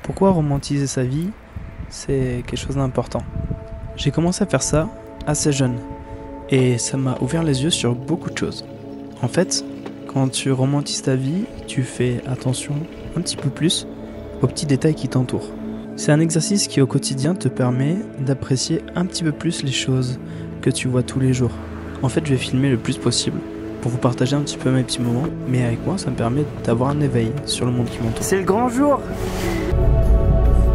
Pourquoi romantiser sa vie? C'est quelque chose d'important. J'ai commencé à faire ça assez jeune et ça m'a ouvert les yeux sur beaucoup de choses. En fait, quand tu romantises ta vie, tu fais attention un petit peu plus aux petits détails qui t'entourent. C'est un exercice qui au quotidien te permet d'apprécier un petit peu plus les choses que tu vois tous les jours. En fait, je vais filmer le plus possible pour vous partager un petit peu mes petits moments, mais avec moi, ça me permet d'avoir un éveil sur le monde qui m'entoure. C'est le grand jour!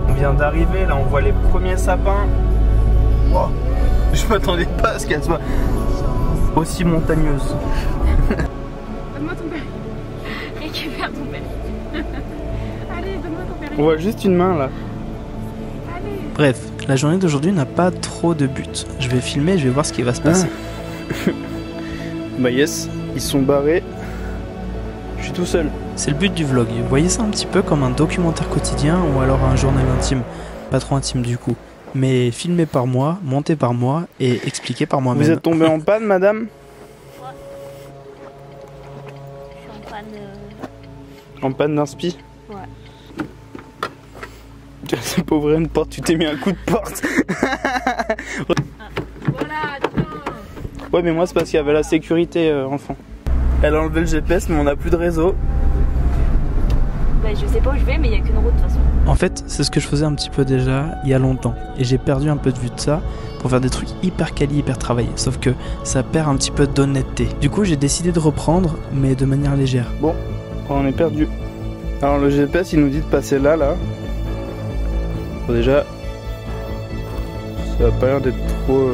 On vient d'arriver, là on voit les premiers sapins. Wow. Je m'attendais pas à ce qu'elle soit aussi montagneuse. Donne-moi ton père. Récupère ton père. Allez, donne-moi ton père. On voit juste une main là. Allez. Bref, la journée d'aujourd'hui n'a pas trop de but. Je vais filmer, je vais voir ce qui va se passer. Bah yes, ils sont barrés. Je suis tout seul. C'est le but du vlog. Vous voyez ça un petit peu comme un documentaire quotidien ou alors un journal intime. Pas trop intime du coup. Mais filmé par moi, monté par moi et expliqué par moi-même. Vous êtes tombé en panne, madame? Ouais. Je suis en panne. En panne d'inspi? Ouais. C'est pas ouvrir une porte, tu t'es mis un coup de porte. Voilà, tiens. Ouais, mais moi c'est parce qu'il y avait la sécurité, enfant. Elle a enlevé le GPS, mais on n'a plus de réseau. Bah, je sais pas où je vais, mais il y a qu'une route de toute façon. En fait, c'est ce que je faisais un petit peu déjà il y a longtemps. Et j'ai perdu un peu de vue de ça pour faire des trucs hyper quali, hyper travaillés. Sauf que ça perd un petit peu d'honnêteté. Du coup, j'ai décidé de reprendre, mais de manière légère. Bon, on est perdu. Alors le GPS il nous dit de passer là. Bon, déjà, ça a pas l'air d'être trop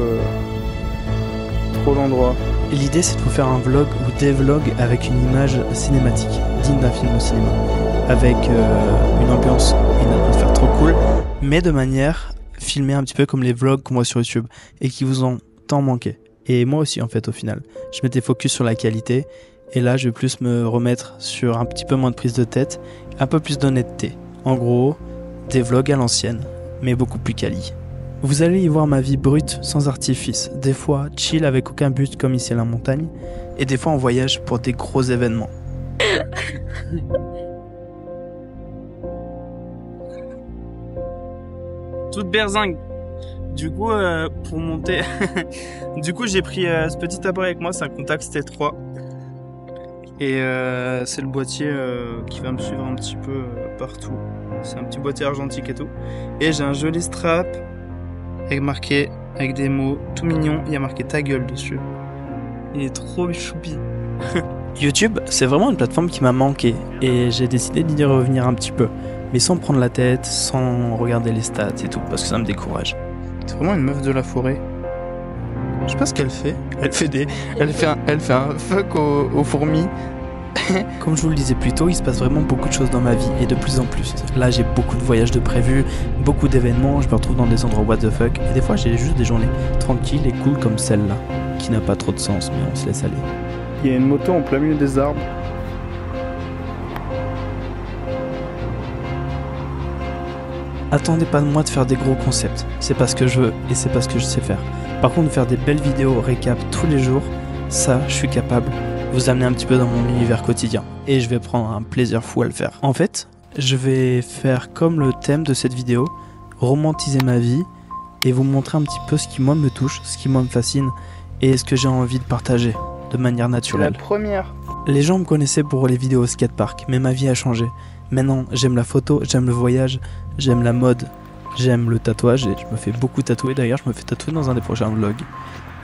l'endroit. Et l'idée, c'est de vous faire un vlog ou des vlogs avec une image cinématique, digne d'un film au cinéma. Avec une ambiance et une atmosphère trop cool, mais de manière filmée un petit peu comme les vlogs qu'on voit sur YouTube et qui vous ont tant manqué. Et moi aussi en fait au final. Je m'étais focus sur la qualité et là je vais plus me remettre sur un petit peu moins de prise de tête, un peu plus d'honnêteté. En gros, des vlogs à l'ancienne, mais beaucoup plus quali. Vous allez y voir ma vie brute, sans artifice, des fois chill avec aucun but comme ici à la montagne, et des fois en voyage pour des gros événements. Toute berzingue. Du coup, pour monter, du coup j'ai pris ce petit appareil avec moi, c'est un Contax T3. Et c'est le boîtier qui va me suivre un petit peu partout. C'est un petit boîtier argentique et tout. Et j'ai un joli strap avec marqué, avec des mots tout mignons, il y a marqué ta gueule dessus. Il est trop choupi. YouTube, c'est vraiment une plateforme qui m'a manqué et j'ai décidé d'y revenir un petit peu. Mais sans prendre la tête, sans regarder les stats et tout, parce que ça me décourage. C'est vraiment une meuf de la forêt. Je sais pas ce qu'elle fait. Elle fait un fuck aux fourmis. Comme je vous le disais plus tôt, il se passe vraiment beaucoup de choses dans ma vie et de plus en plus. Là, j'ai beaucoup de voyages de prévus, beaucoup d'événements, je me retrouve dans des endroits what the fuck. Et des fois, j'ai juste des journées tranquilles et cool comme celle-là, qui n'a pas trop de sens, mais on se laisse aller. Il y a une moto en plein milieu des arbres. Attendez pas de moi de faire des gros concepts, c'est pas ce que je veux et c'est pas ce que je sais faire. Par contre, faire des belles vidéos récap tous les jours, ça, je suis capable de vous amener un petit peu dans mon univers quotidien. Et je vais prendre un plaisir fou à le faire. En fait, je vais faire comme le thème de cette vidéo, romantiser ma vie et vous montrer un petit peu ce qui moi me touche, ce qui moi me fascine et ce que j'ai envie de partager de manière naturelle. La première. Les gens me connaissaient pour les vidéos au skatepark, mais ma vie a changé. Maintenant, j'aime la photo, j'aime le voyage, j'aime la mode, j'aime le tatouage et je me fais beaucoup tatouer. D'ailleurs, je me fais tatouer dans un des prochains vlogs.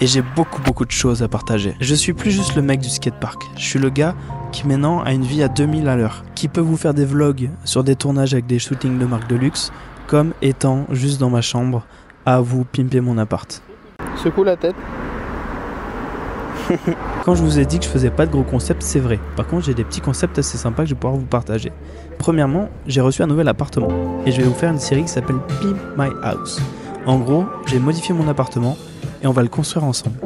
Et j'ai beaucoup de choses à partager. Je suis plus juste le mec du skatepark. Je suis le gars qui maintenant a une vie à 2000 à l'heure, qui peut vous faire des vlogs sur des tournages avec des shootings de marques de luxe, comme étant juste dans ma chambre à vous pimper mon appart. Secoue la tête. Quand je vous ai dit que je faisais pas de gros concepts, c'est vrai. Par contre, j'ai des petits concepts assez sympas que je vais pouvoir vous partager. Premièrement, j'ai reçu un nouvel appartement et je vais vous faire une série qui s'appelle Pimp My House. En gros, j'ai modifié mon appartement et on va le construire ensemble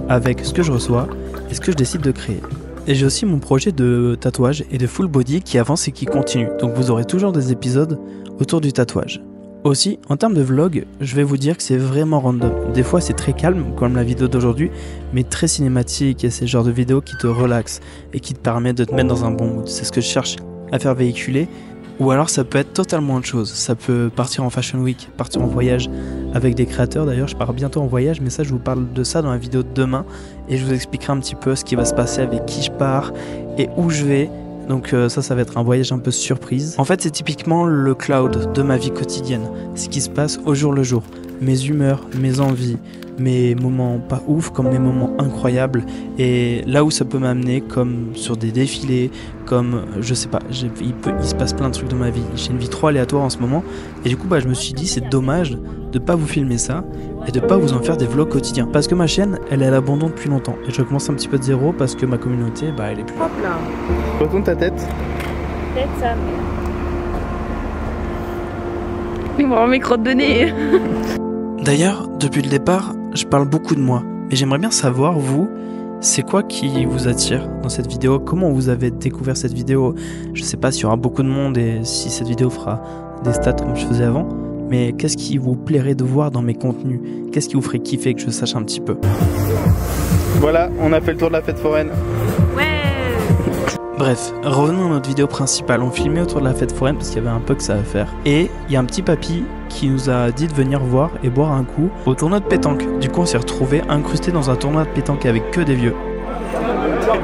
avec ce que je reçois et ce que je décide de créer. Et j'ai aussi mon projet de tatouage et de full body qui avance et qui continue. Donc vous aurez toujours des épisodes autour du tatouage. Aussi, en termes de vlog, je vais vous dire que c'est vraiment random. Des fois, c'est très calme, comme la vidéo d'aujourd'hui, mais très cinématique et c'est le genre de vidéo qui te relaxe et qui te permet de te mettre dans un bon mood. C'est ce que je cherche à faire véhiculer Ou alors ça peut être totalement autre chose. Ça peut partir en Fashion Week, partir en voyage avec des créateurs. D'ailleurs, je pars bientôt en voyage, mais ça, je vous parle de ça dans la vidéo de demain. Et je vous expliquerai un petit peu ce qui va se passer, avec qui je pars et où je vais. Donc ça va être un voyage un peu surprise. En fait, c'est typiquement le cloud de ma vie quotidienne. Ce qui se passe au jour le jour. Mes humeurs, mes envies, mes moments pas ouf comme mes moments incroyables. Et là où ça peut m'amener, comme sur des défilés, comme je sais pas, il se passe plein de trucs dans ma vie. J'ai une vie trop aléatoire en ce moment. Et du coup, je me suis dit, c'est dommage de pas vous filmer ça et de pas vous en faire des vlogs quotidiens. Parce que ma chaîne, elle est à l'abandon depuis longtemps. Et je recommence un petit peu de zéro parce que ma communauté, elle est plus. Hop là. Retourne ta tête. Peut-être ça, mais... Il me rend mes crottes de nez. D'ailleurs, depuis le départ, je parle beaucoup de moi. Mais j'aimerais bien savoir, vous, c'est quoi qui vous attire dans cette vidéo? Comment vous avez découvert cette vidéo? Je sais pas s'il y aura beaucoup de monde et si cette vidéo fera des stats comme je faisais avant. Mais qu'est-ce qui vous plairait de voir dans mes contenus? Qu'est-ce qui vous ferait kiffer que je sache un petit peu? Voilà, on a fait le tour de la fête foraine. Ouais. Bref, revenons à notre vidéo principale. On filmait autour de la fête foraine parce qu'il y avait un peu que ça à faire. Et il y a un petit papy qui nous a dit de venir voir et boire un coup au tournoi de pétanque. Du coup, on s'est retrouvés incrustés dans un tournoi de pétanque avec que des vieux.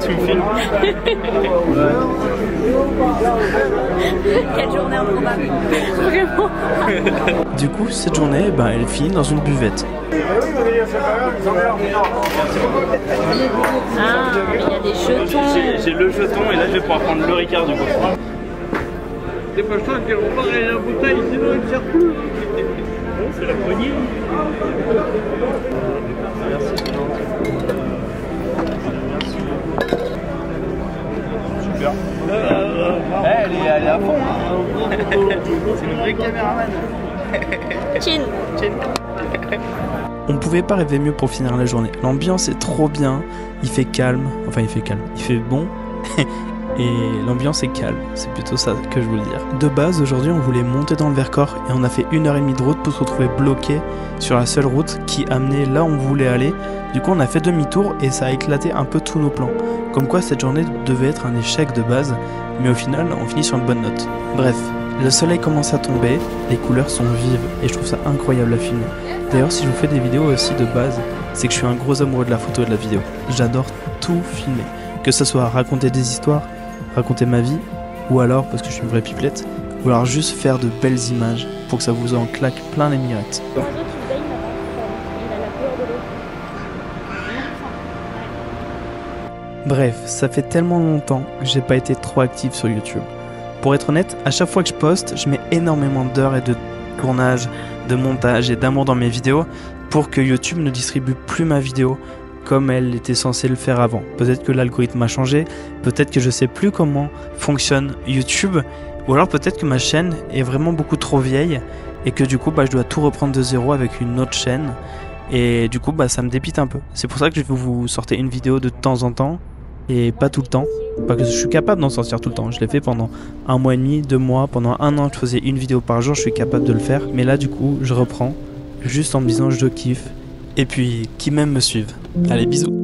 Tu me filmes? Quelle journée improbable. Vraiment. Du coup, cette journée, elle finit dans une buvette. Ah, il y a des jetons. J'ai le jeton et là je vais pouvoir prendre le Ricard du coup. Dépêche-toi, qu'elle repart et la bouteille, sinon elle ne sert plus. C'est la poignée. Merci. Super. Elle est à fond. Hein. C'est une vraie caméraman. Chin. On pouvait pas rêver mieux pour finir la journée. L'ambiance est trop bien, il fait calme, il fait bon, et l'ambiance est calme, c'est plutôt ça que je voulais dire. De base, aujourd'hui, on voulait monter dans le Vercors et on a fait 1h30 de route pour se retrouver bloqué sur la seule route qui amenait là où on voulait aller. Du coup, on a fait demi-tour et ça a éclaté un peu tous nos plans. Comme quoi, cette journée devait être un échec de base, mais au final, on finit sur une bonne note. Bref, le soleil commence à tomber, les couleurs sont vives et je trouve ça incroyable à filmer. D'ailleurs, si je vous fais des vidéos aussi de base, c'est que je suis un gros amoureux de la photo et de la vidéo. J'adore tout filmer, que ce soit raconter des histoires, raconter ma vie, ou alors, parce que je suis une vraie pipelette, ou alors juste faire de belles images pour que ça vous en claque plein les mirettes. Bref, ça fait tellement longtemps que j'ai pas été trop actif sur YouTube. Pour être honnête, à chaque fois que je poste, je mets énormément d'heures et de tournage, de montage et d'amour dans mes vidéos pour que YouTube ne distribue plus ma vidéo comme elle était censée le faire avant. Peut-être que l'algorithme a changé, peut-être que je sais plus comment fonctionne YouTube, ou alors peut-être que ma chaîne est vraiment beaucoup trop vieille et que du coup je dois tout reprendre de zéro avec une autre chaîne et du coup ça me dépite un peu. C'est pour ça que je vais vous sortir une vidéo de temps en temps et pas tout le temps. Pas que je suis capable d'en sortir tout le temps, je l'ai fait pendant 1 mois et demi, 2 mois, pendant 1 an je faisais une vidéo par jour, je suis capable de le faire. Mais là du coup je reprends, juste en me disant je kiffe, et puis qui m'aime me suive. Allez, bisous.